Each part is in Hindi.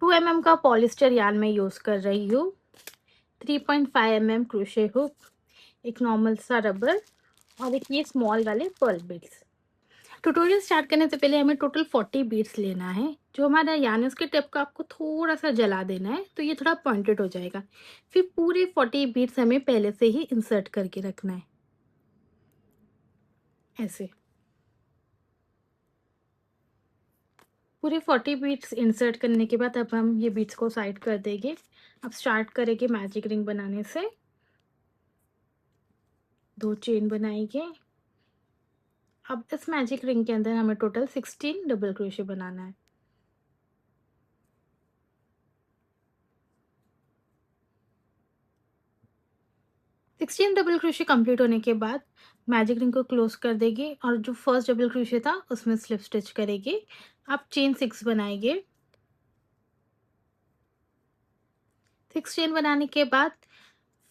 2 mm का पॉलिस्टर यार्न मैं यूज़ कर रही हूँ, 3.5 mm क्रोशे हुक, एक नॉर्मल सा रबर और एक ये स्मॉल वाले पर्ल बीड्स। ट्यूटोरियल स्टार्ट करने से पहले हमें टोटल 40 बीड्स लेना है। जो हमारा यार्न है उसके टिप को आपको थोड़ा सा जला देना है, तो ये थोड़ा पॉइंटेड हो जाएगा। फिर पूरे 40 बीड्स हमें पहले से ही इंसर्ट करके रखना है, ऐसे। पूरे 40 बीट्स इंसर्ट करने के बाद अब हम ये बीट्स को साइड कर देंगे। अब स्टार्ट करेंगे मैजिक रिंग बनाने से। 2 चेन बनाएंगे। अब इस मैजिक रिंग के अंदर हमें टोटल 16 डबल क्रोशे बनाना है। सिक्सटीन डबल क्रोशे कंप्लीट होने के बाद मैजिक रिंग को क्लोज कर देंगे और जो फर्स्ट डबल क्रोशे था उसमें स्लिप स्टिच करेंगे। अब चेन 6 बनाएंगे। 6 चेन बनाने के बाद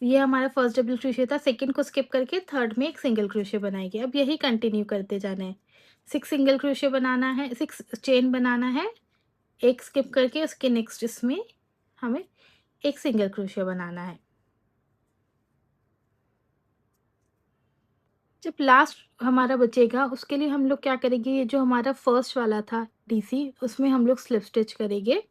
ये हमारा फर्स्ट डबल क्रोशे था, सेकंड को स्किप करके थर्ड में एक सिंगल क्रोशे बनाएंगे। अब यही कंटिन्यू करते जाना है। 6 सिंगल क्रोशे बनाना है, 6 चेन बनाना है, एक स्किप करके उसके नेक्स्ट इसमें हमें एक सिंगल क्रोशे बनाना है। जब लास्ट हमारा बचेगा उसके लिए हम लोग क्या करेंगे, ये जो हमारा फर्स्ट वाला था डीसी उसमें हम लोग स्लिप स्टिच करेंगे।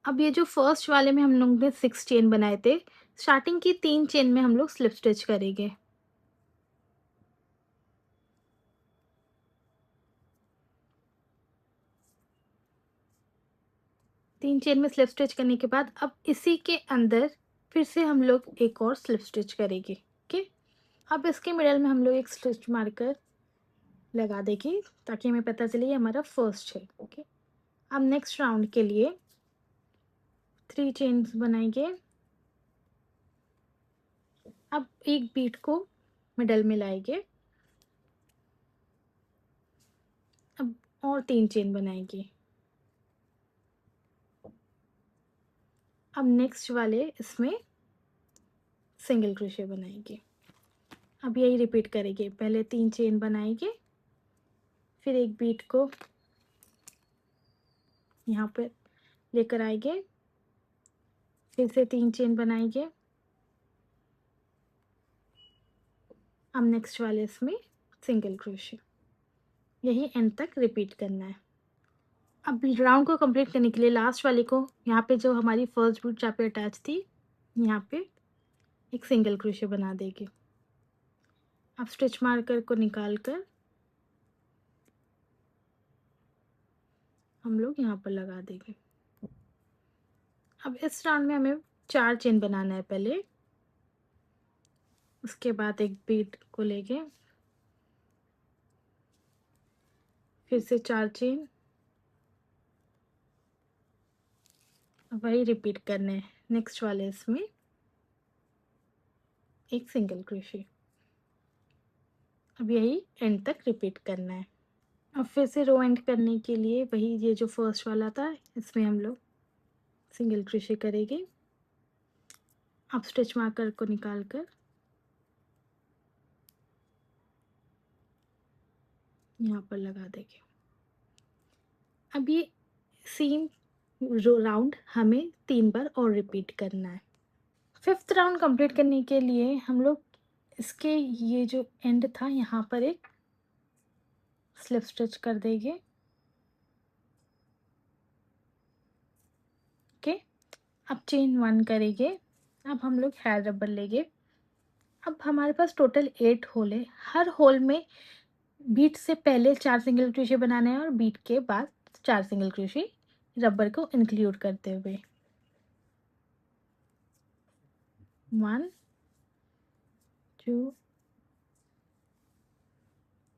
अब ये जो फर्स्ट वाले में हम लोग ने 6 चेन बनाए थे, स्टार्टिंग की 3 चेन में हम लोग स्लिप स्टिच करेंगे। तीन चेन में स्लिप स्टिच करने के बाद अब इसी के अंदर फिर से हम लोग एक और स्लिप स्टिच करेंगे। ओके, अब इसके मिडल में हम लोग एक स्टिच मार्कर लगा देंगे ताकि हमें पता चले ये हमारा फर्स्ट है। ओके, अब नेक्स्ट राउंड के लिए 3 चेन्स बनाएंगे। अब एक बीट को मिडल में लाएंगे। अब और 3 चेन बनाएंगे। अब नेक्स्ट वाले इसमें सिंगल क्रोशे बनाएंगे। अब यही रिपीट करेंगे, पहले 3 चेन बनाएंगे, फिर एक बीट को यहाँ पर लेकर आएंगे, फिर से 3 चेन बनाएंगे। अब नेक्स्ट वाले इसमें सिंगल क्रोशे, यही एंड तक रिपीट करना है। अब राउंड को कंप्लीट करने के लिए लास्ट वाले को यहाँ पे जो हमारी फर्स्ट बीट जहाँ पे अटैच थी, यहाँ पे एक सिंगल क्रोशे बना देंगे। अब स्टिच मार्कर को निकाल कर हम लोग यहाँ पर लगा देंगे। अब इस राउंड में हमें 4 चेन बनाना है पहले, उसके बाद एक बीट को लेके फिर से 4 चेन, वही रिपीट करना है। नेक्स्ट वाले इसमें एक सिंगल क्रोशे, अब यही एंड तक रिपीट करना है। अब फिर से रो एंड करने के लिए वही ये जो फर्स्ट वाला था इसमें हम लोग सिंगल क्रोशे करेंगे। अब स्टिच मार्कर को निकाल कर यहाँ पर लगा देंगे। अब ये सेम राउंड हमें 3 बार और रिपीट करना है। 5th राउंड कंप्लीट करने के लिए हम लोग इसके ये जो एंड था यहाँ पर एक स्लिप स्टिच कर देंगे। ओके, अब चेन 1 करेंगे। अब हम लोग हेयर रबर लेंगे। अब हमारे पास टोटल 8 होल है, हर होल में बीट से पहले 4 सिंगल क्रोशे बनाना है और बीट के बाद 4 सिंगल क्रोशे रबर को इंक्लूड करते हुए। 1 2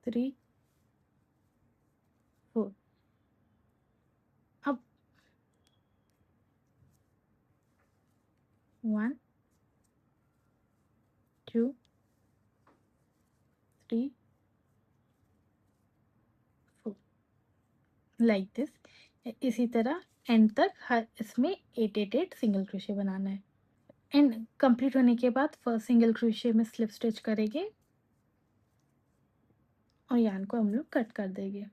3 4। अब 1 2 3 4 लाइक दिस। इसी तरह एंड तक हर इसमें 8 सिंगल क्रोशे बनाना है। एंड कंप्लीट होने के बाद फर्स्ट सिंगल क्रोशे में स्लिप स्टिच करेंगे और यार्न को हम लोग कट कर देंगे।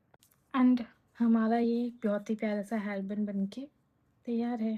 एंड हमारा ये बहुत ही प्यारा सा हेयर बैंड बन के तैयार है।